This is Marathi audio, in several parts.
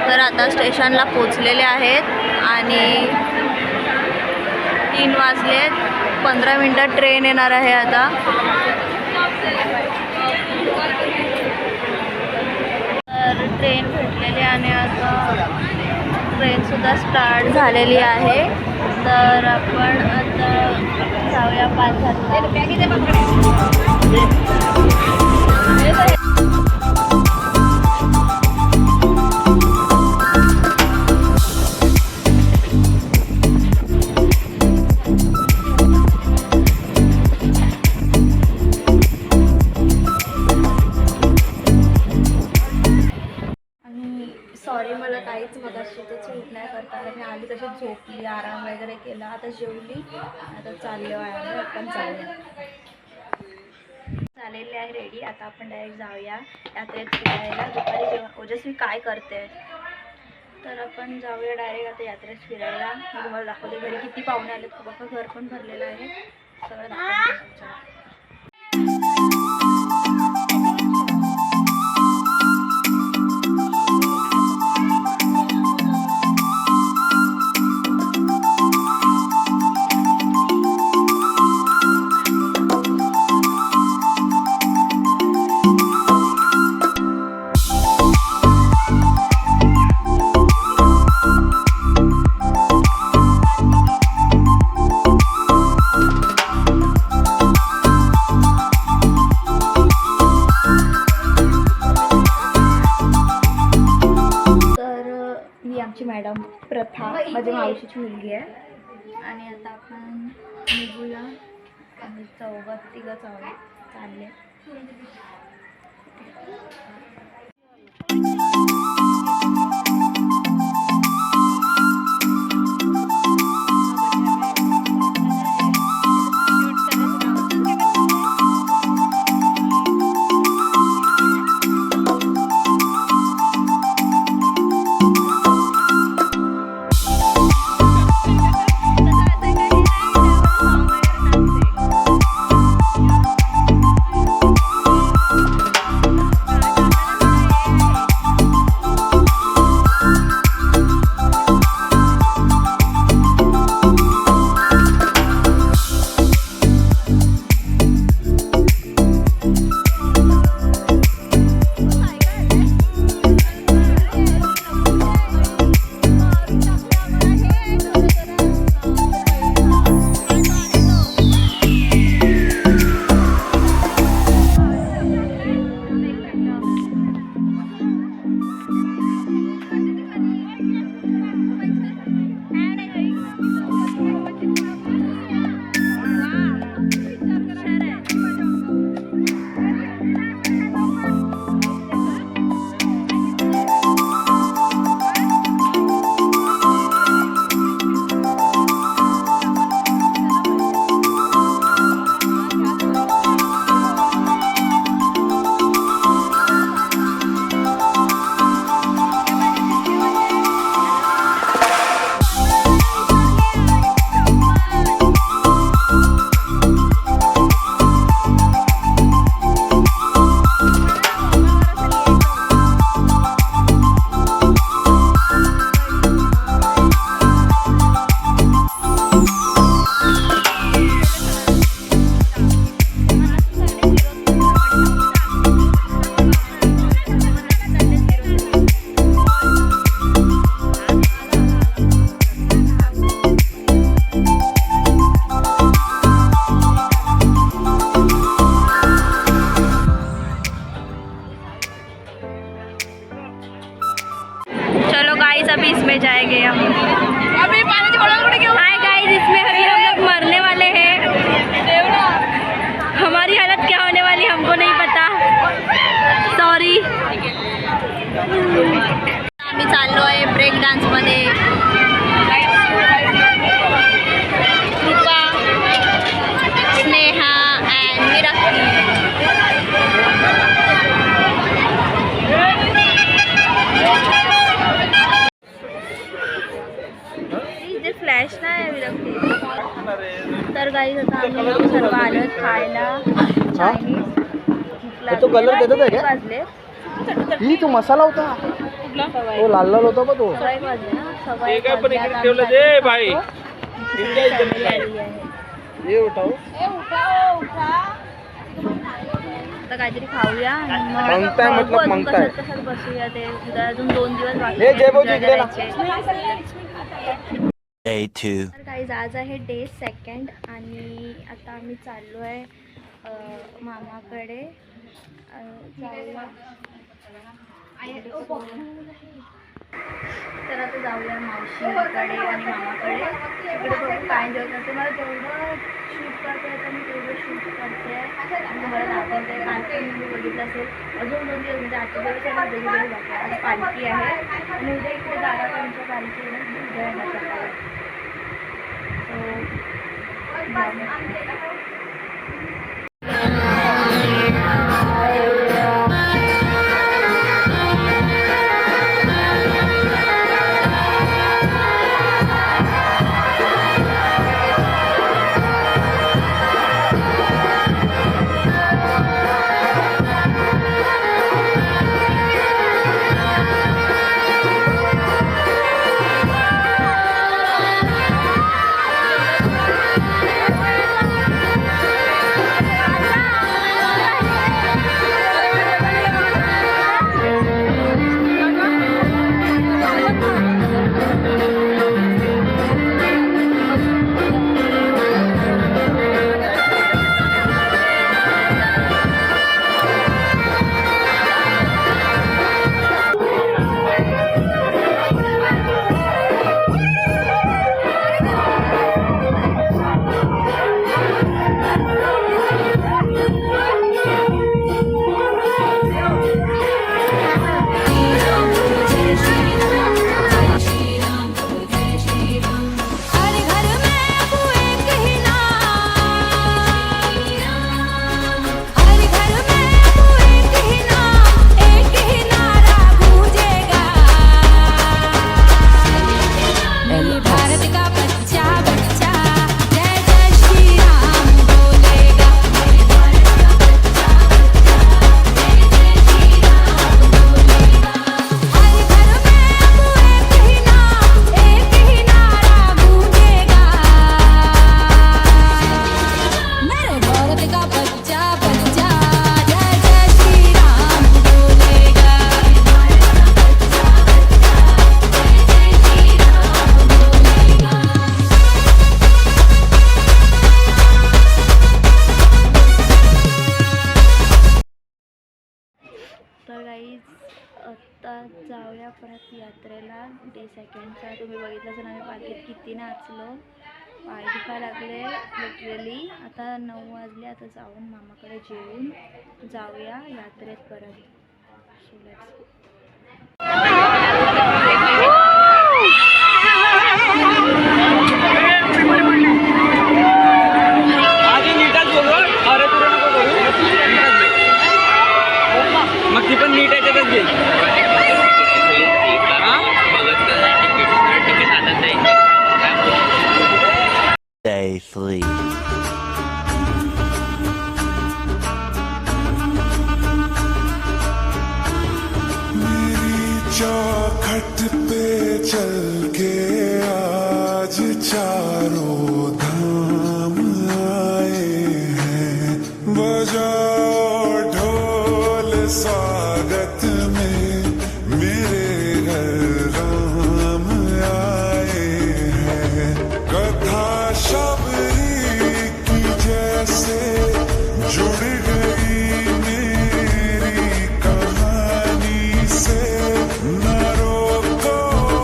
तर आता स्टेशनला पोचलेले आहेत आणि 3 वाजलेत. 15 मिनिटात ट्रेन येणार आहे आता. तर ट्रेन भेटलेली आणि आता ट्रेनसुद्धा स्टार्ट झालेली आहे. तर आपण आता जाऊया 5 सॉरी मला काहीच मगाशी तर झोप नाही करता आलं. मी आली तशी झोपली, आराम वगैरे केला, आता जेवली, आता चाललो आहे आपण जाऊया. झालेली आहे रेडी. आता आपण डायरेक्ट जाऊया यात्रेत फिरायला. दुपारी जेवण ओजस्वी काय करते तर आपण जाऊया डायरेक्ट आता यात्रेत फिरायला. मी तुम्हाला दाखवते घरी किती पाहुणे आलेत. बघा घर पण भरलेलं आहे. सगळं दाखवते. आमची मॅडम प्रथा माझ्या मावशीची मुलगी आहे आणि आता आपण निघूया. आम्ही तिघं चालले. अभी इसमें जाएंगे हम। अभी हाय गाइस, इसमें अभी हम लोग मरने वाले हैं। हमारी हालत क्या होने वाली हमको नहीं पता, सॉरी। आम्ही चाललो आहे ब्रेक डान्स मध्ये। कृपा, स्नेहा एंड मिराकी। फ्लॅश नाही तर गाईज आता आम्ही सर्व आलो खायला चायनीज। वाजले ही तो मसाला होता तो लाल लाल होता बघ तो. सवय वाजले ना, सवय पण इकडे वाजल्यात ठेवलं आम्ही दे आता बाई. खातो. इकडे इकडे family आली आहे. ये उठाव. आता काहीतरी खाऊया आणि मग मागताय बघू मतलब अजून मागताय. कसं कसं बसूया ते उद्या अजून 2 दिवस बाकी हे आहेत जय भाऊजी enjoy इकडे ना. करायचे. Day 2. तर काही आज आहे डे 2 आणि आता आम्ही चाललो आहे मामाकडे जाऊया. तर आता जाऊया मावशीकडे आणि मामाकडे. तिकडे बघू काय एन्जॉय करते. मला जेवढं शूट करता येतं मी तेवढं शूट करते आणि मला दाखवते. काल पण मी बघितलं असेल अजून 2 दिवस म्हणजे 8 दिवस आणि 2 दिवस बाकी आहे. आज पालखी आहे आणि उद्या इकडे दादाकांच्या पालखी आहे ना, उद्या येणार सकाळी. तर गाईज आता जाऊया परत यात्रेला डे 2चा. तुम्ही बघितलं असेल आम्ही पालखीत किती नाचलो. पाय दुखायला लागले लिटरली. आता 9 वाजले. आता जाऊन मामाकडे जेवून जाऊया यात्रेत परत. सो लेट्स आधी नीटच बोलवा. अरे तुला नको करू. मग ती पण नीट याच्यातच घेईल. Day 3. चौखट पे चल के आज चारों धाम आए हैं. बजाओ ढोल स्वागत में मेरे घर राम आए हैं. कथा शबरी की जैसे जुड़ गई मेरी कहानी से. न रोको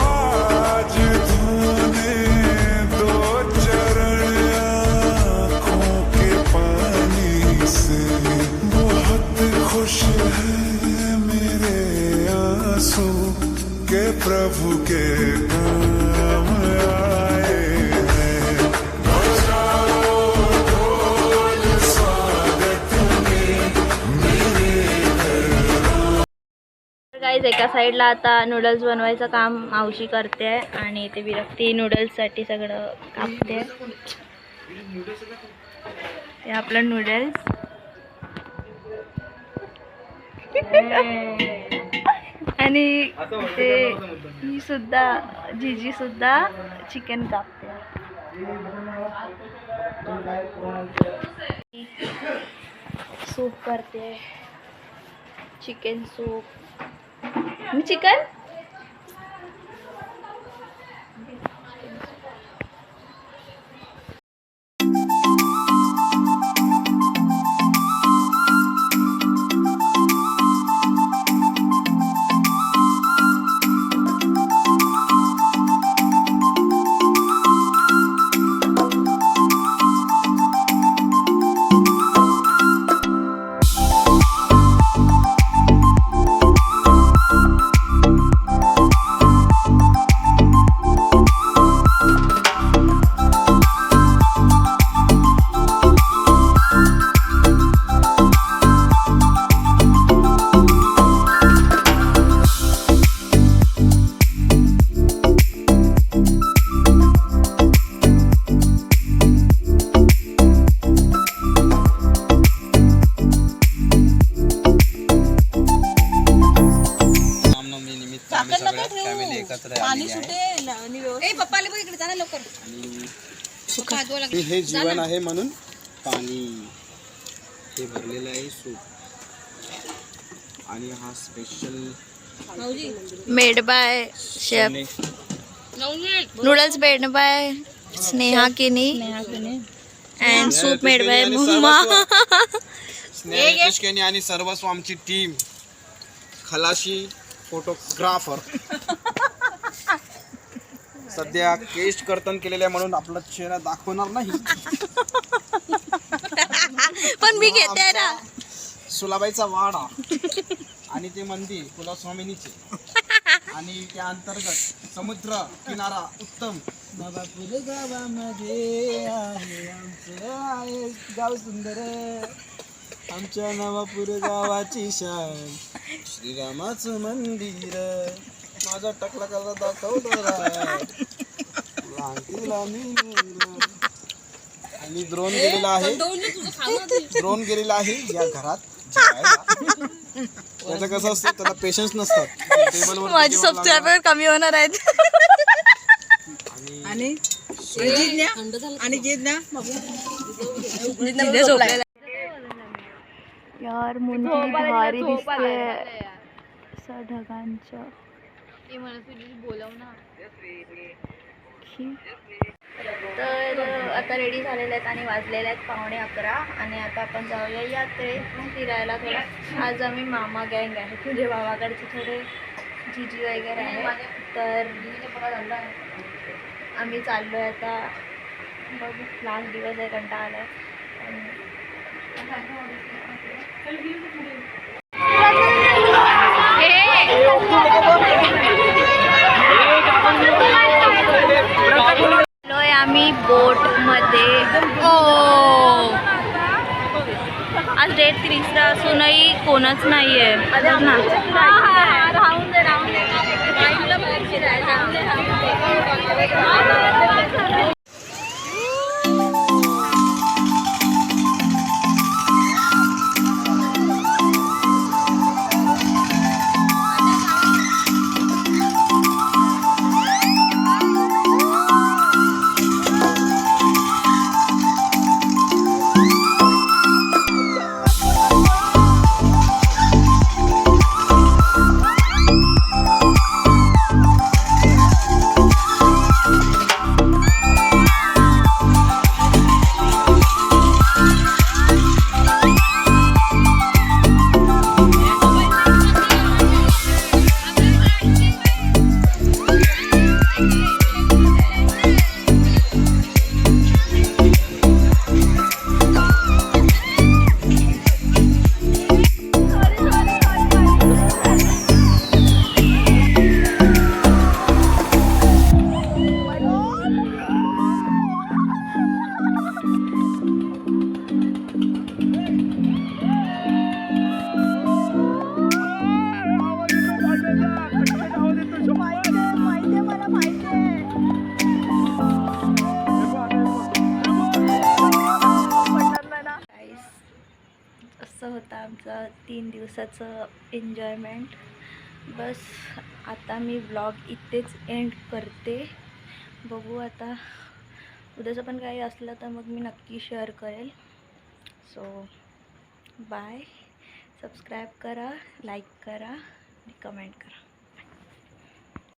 आज धोने दो चरण आँखों के पानी से. बहुत खुश है मेरे आंसू के प्रभु के काम आए हैं. बजाओ ढोल स्वागत में मेरे गाईज एका साईडला आता नूडल्स बनवायचं काम मावशी करते आणि इथे विरक्ती नूडल्ससाठी सगळं कापते. हे आपलं नूडल्स आणि ते ही सुद्धा जीजी सुद्धा चिकन कापते. सूप करते, चिकन सूप. मी चिकन हे जीवन आहे म्हणून पाणी हे भरलेलं आहे सूप. आणि हा special made by chef noodles made by Sneha Kini and soup made by mumma. Sneha आणि सर्वस्व आमची टीम, खलाशी फोटोग्राफर. सध्या केश कर्तन केलेल्या म्हणून आपला चेहरा दाखवणार नाही, पण मी घेते ना. सुलाबाईचा वाडा आणि ते मंदिर कुलस्वामिनीचे आणि त्या अंतर्गत समुद्र किनारा उत्तम. नवापूर गावामध्ये आहे आमचं आहे गाव सुंदर, आमच्या नवापूर गावाची शान श्रीरामाचं मंदिर. माझा टकला कला दाखवतो आणि ड्रोन गेलेला आहे, ड्रोन गेलेला आहे या घरात जेवायला. त्याचं कसं असतं, त्याला पेशन्स नसतात. टेबलवर माझे सबस्क्रायबर कमी होणार आहेत. आणि यार मुंजी भारी दिसते असं ढगांच्या. तर आता रेडी झालेले आहेत आणि वाजलेले आहेत 11:15 आणि आता आपण जाऊया यात्रेत फिरायला थोडं. आज आम्ही मामा गँग आहे, तुझे भावाकडचे थोडे जीजी वगैरे आहे. तर आम्ही चाललो आहे आता. बघू, लास्ट दिवस आहे, कंटाळा आला आहे. आम्ही बोट मध्ये. आज डेट 3 असूनही कोणच नाहीये ना. राहून दे. असं होतं आमचं 3 दिवसाचं एन्जॉयमेंट. बस आता मी व्लॉग इथेच एंड करते. बघू आता उद्याचं पण काही असलं तर मग मी नक्की शेअर करेल. So bye. सबस्क्राईब करा, लाईक करा आणि कमेंट करा.